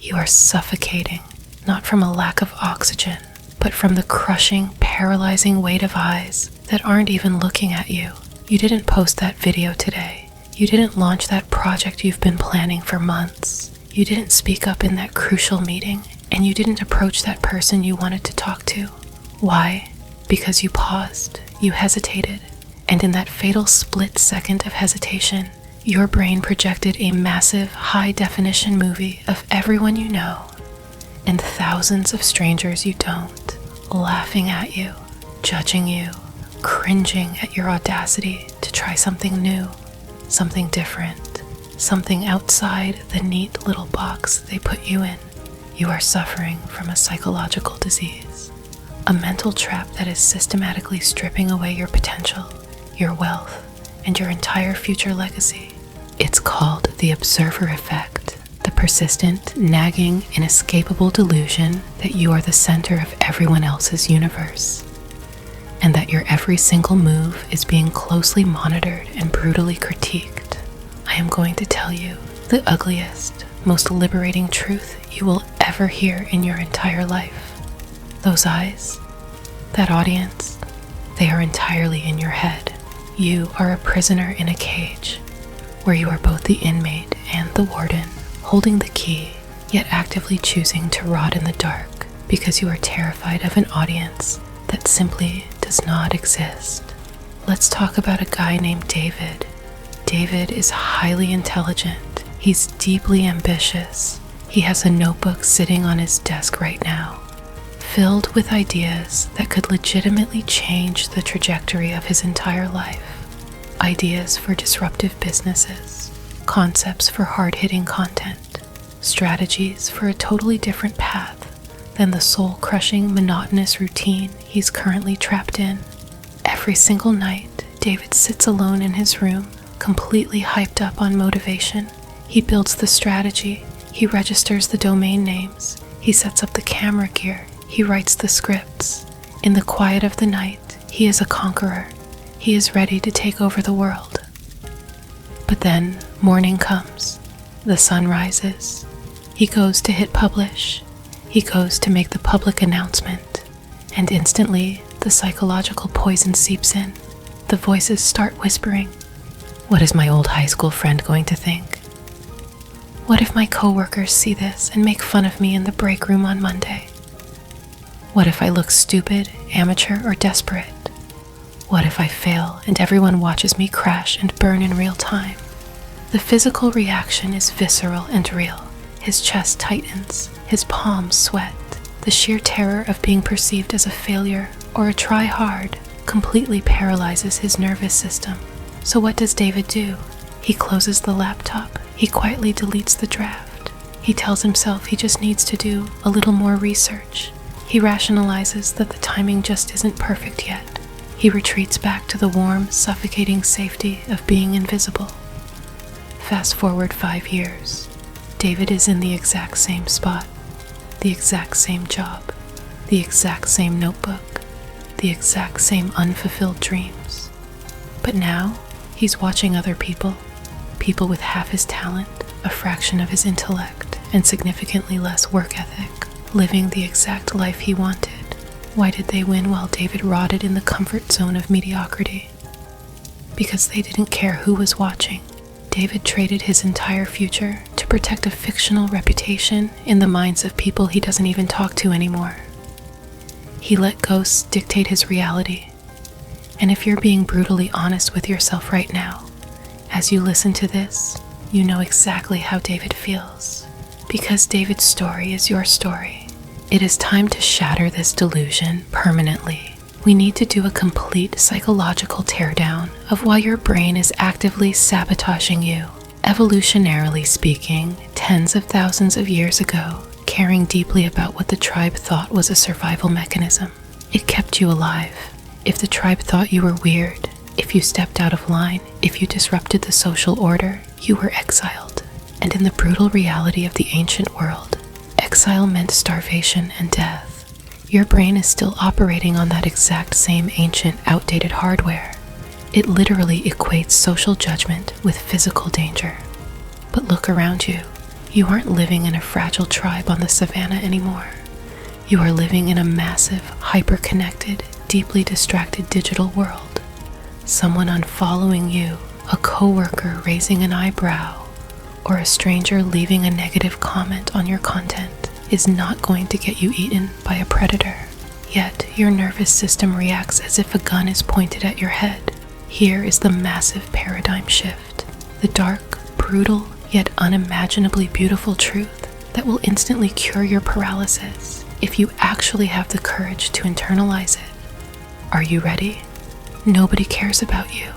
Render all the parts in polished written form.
You are suffocating, not from a lack of oxygen, but from the crushing, paralyzing weight of eyes that aren't even looking at you. You didn't post that video today. You didn't launch that project you've been planning for months. You didn't speak up in that crucial meeting, and you didn't approach that person you wanted to talk to. Why? Because you paused, you hesitated, and in that fatal split second of hesitation, your brain projected a massive, high-definition movie of everyone you know and thousands of strangers you don't, laughing at you, judging you, cringing at your audacity to try something new, something different, something outside the neat little box they put you in. You are suffering from a psychological disease, a mental trap that is systematically stripping away your potential, your wealth, and your entire future legacy. It's called the observer effect, the persistent, nagging, inescapable delusion that you are the center of everyone else's universe, and that your every single move is being closely monitored and brutally critiqued. I am going to tell you the ugliest, most liberating truth you will ever hear in your entire life. Those eyes, that audience, they are entirely in your head. You are a prisoner in a cage, where you are both the inmate and the warden, holding the key, yet actively choosing to rot in the dark because you are terrified of an audience that simply does not exist. Let's talk about a guy named David. David is highly intelligent. He's deeply ambitious. He has a notebook sitting on his desk right now, filled with ideas that could legitimately change the trajectory of his entire life. Ideas for disruptive businesses, concepts for hard-hitting content, strategies for a totally different path than the soul-crushing, monotonous routine he's currently trapped in. Every single night, David sits alone in his room, completely hyped up on motivation. He builds the strategy, he registers the domain names, he sets up the camera gear, he writes the scripts. In the quiet of the night, he is a conqueror. He is ready to take over the world. But then morning comes. The sun rises. He goes to hit publish. He goes to make the public announcement. And instantly, the psychological poison seeps in. The voices start whispering. What is my old high school friend going to think? What if my coworkers see this and make fun of me in the break room on Monday? What if I look stupid, amateur, or desperate? What if I fail and everyone watches me crash and burn in real time? The physical reaction is visceral and real. His chest tightens, his palms sweat. The sheer terror of being perceived as a failure or a try-hard completely paralyzes his nervous system. So what does David do? He closes the laptop. He quietly deletes the draft. He tells himself he just needs to do a little more research. He rationalizes that the timing just isn't perfect yet. He retreats back to the warm, suffocating safety of being invisible. Fast forward 5 years. David is in the exact same spot, the exact same job, the exact same notebook, the exact same unfulfilled dreams. But now, he's watching other people with half his talent, a fraction of his intellect, and significantly less work ethic, living the exact life he wanted. Why did they win while David rotted in the comfort zone of mediocrity? Because they didn't care who was watching. David traded his entire future to protect a fictional reputation in the minds of people he doesn't even talk to anymore. He let ghosts dictate his reality. And if you're being brutally honest with yourself right now, as you listen to this, you know exactly how David feels. Because David's story is your story. It is time to shatter this delusion permanently. We need to do a complete psychological teardown of why your brain is actively sabotaging you. Evolutionarily speaking, tens of thousands of years ago, caring deeply about what the tribe thought was a survival mechanism. It kept you alive. If the tribe thought you were weird, if you stepped out of line, if you disrupted the social order, you were exiled. And in the brutal reality of the ancient world, exile meant starvation and death. Your brain is still operating on that exact same ancient, outdated hardware. It literally equates social judgment with physical danger. But look around you. You aren't living in a fragile tribe on the savannah anymore. You are living in a massive, hyper-connected, deeply distracted digital world. Someone unfollowing you, a coworker raising an eyebrow, or a stranger leaving a negative comment on your content is not going to get you eaten by a predator. Yet, your nervous system reacts as if a gun is pointed at your head. Here is the massive paradigm shift. The dark, brutal, yet unimaginably beautiful truth that will instantly cure your paralysis if you actually have the courage to internalize it. Are you ready? Nobody cares about you.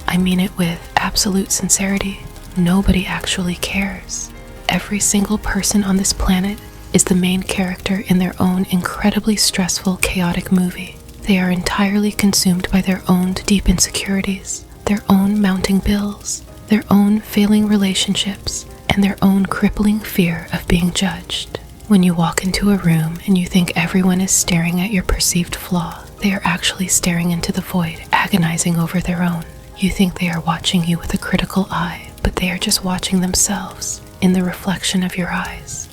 I mean it with absolute sincerity. Nobody actually cares. Every single person on this planet is the main character in their own incredibly stressful, chaotic movie. They are entirely consumed by their own deep insecurities, their own mounting bills, their own failing relationships, and their own crippling fear of being judged. When you walk into a room and you think everyone is staring at your perceived flaw, they are actually staring into the void, agonizing over their own. You think they are watching you with a critical eye, but they are just watching themselves in the reflection of your eyes.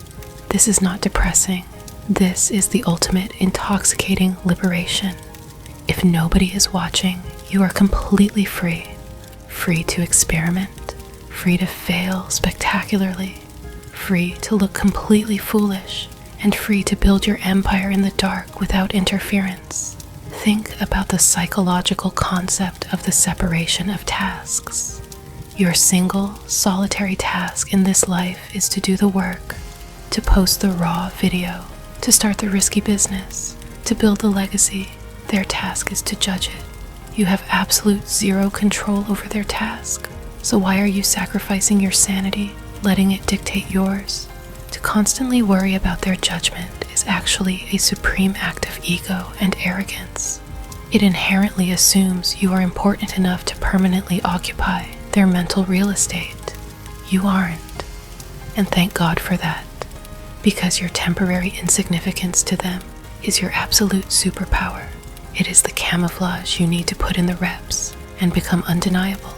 This is not depressing. This is the ultimate intoxicating liberation. If nobody is watching, you are completely free. Free to experiment, free to fail spectacularly, free to look completely foolish, and free to build your empire in the dark without interference. Think about the psychological concept of the separation of tasks. Your single, solitary task in this life is to do the work, to post the raw video, to start the risky business, to build the legacy. Their task is to judge it. You have absolute zero control over their task. So why are you sacrificing your sanity, letting it dictate yours? To constantly worry about their judgment is actually a supreme act of ego and arrogance. It inherently assumes you are important enough to permanently occupy their mental real estate. You aren't. And thank God for that, because your temporary insignificance to them is your absolute superpower. It is the camouflage you need to put in the reps and become undeniable.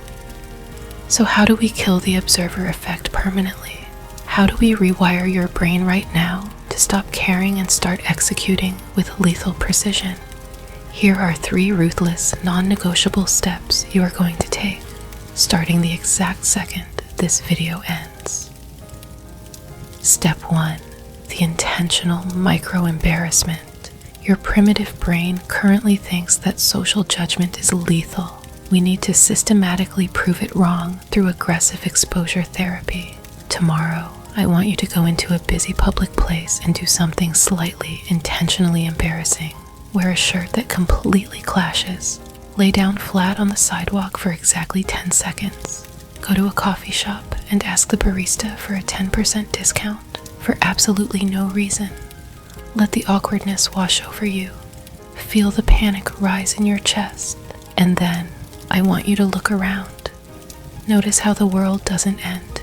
So how do we kill the observer effect permanently? How do we rewire your brain right now to stop caring and start executing with lethal precision? Here are 3 ruthless, non-negotiable steps you are going to take, starting the exact second this video ends. Step 1. The intentional micro-embarrassment. Your primitive brain currently thinks that social judgment is lethal. We need to systematically prove it wrong through aggressive exposure therapy. Tomorrow, I want you to go into a busy public place and do something slightly intentionally embarrassing. Wear a shirt that completely clashes. Lay down flat on the sidewalk for exactly 10 seconds. Go to a coffee shop and ask the barista for a 10% discount for absolutely no reason. Let the awkwardness wash over you. Feel the panic rise in your chest. And then, I want you to look around. Notice how the world doesn't end.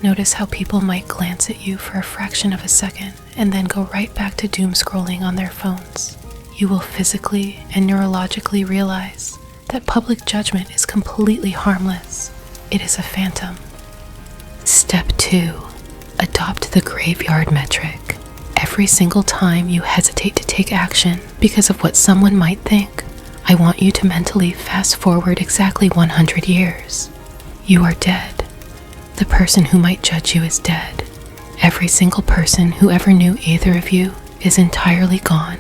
Notice how people might glance at you for a fraction of a second and then go right back to doom scrolling on their phones. You will physically and neurologically realize that public judgment is completely harmless. It is a phantom. Step 2. Adopt the graveyard metric. Every single time you hesitate to take action because of what someone might think, I want you to mentally fast forward exactly 100 years. You are dead. The person who might judge you is dead. Every single person who ever knew either of you is entirely gone.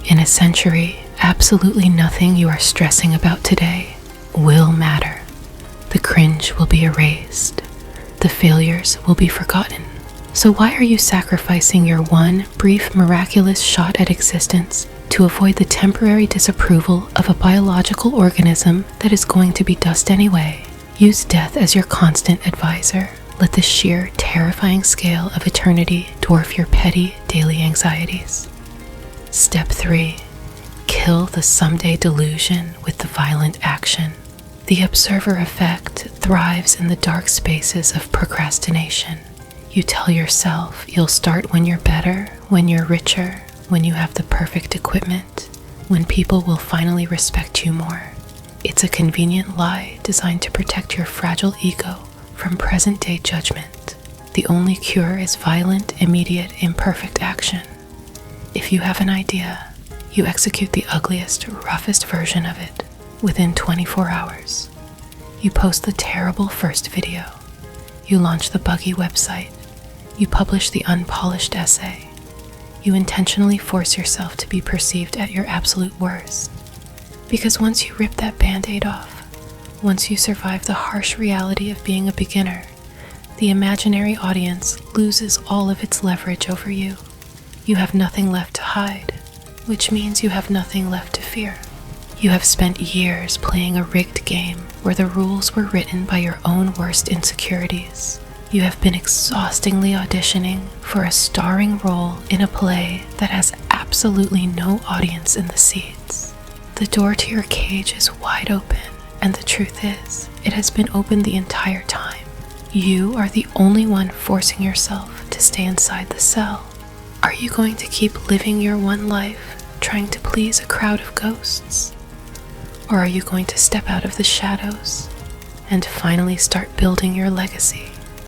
In a century, absolutely nothing you are stressing about today will matter. The cringe will be erased. The failures will be forgotten. So why are you sacrificing your one brief miraculous shot at existence to avoid the temporary disapproval of a biological organism that is going to be dust anyway? Use death as your constant advisor. Let the sheer, terrifying scale of eternity dwarf your petty daily anxieties. Step 3. Kill the someday delusion with the violent action. The observer effect thrives in the dark spaces of procrastination. You tell yourself you'll start when you're better, when you're richer, when you have the perfect equipment, when people will finally respect you more. It's a convenient lie designed to protect your fragile ego from present-day judgment. the only cure is violent, immediate, imperfect action. If you have an idea, you execute the ugliest, roughest version of it within 24 hours. You post the terrible first video. You launch the buggy website. You publish the unpolished essay. You intentionally force yourself to be perceived at your absolute worst. Because once you rip that band-aid off, once you survive the harsh reality of being a beginner, the imaginary audience loses all of its leverage over you. You have nothing left to hide, which means you have nothing left to fear. You have spent years playing a rigged game where the rules were written by your own worst insecurities. You have been exhaustingly auditioning for a starring role in a play that has absolutely no audience in the seats. The door to your cage is wide open, and the truth is, it has been open the entire time. You are the only one forcing yourself to stay inside the cell. Are you going to keep living your one life, trying to please a crowd of ghosts? Or are you going to step out of the shadows and finally start building your legacy?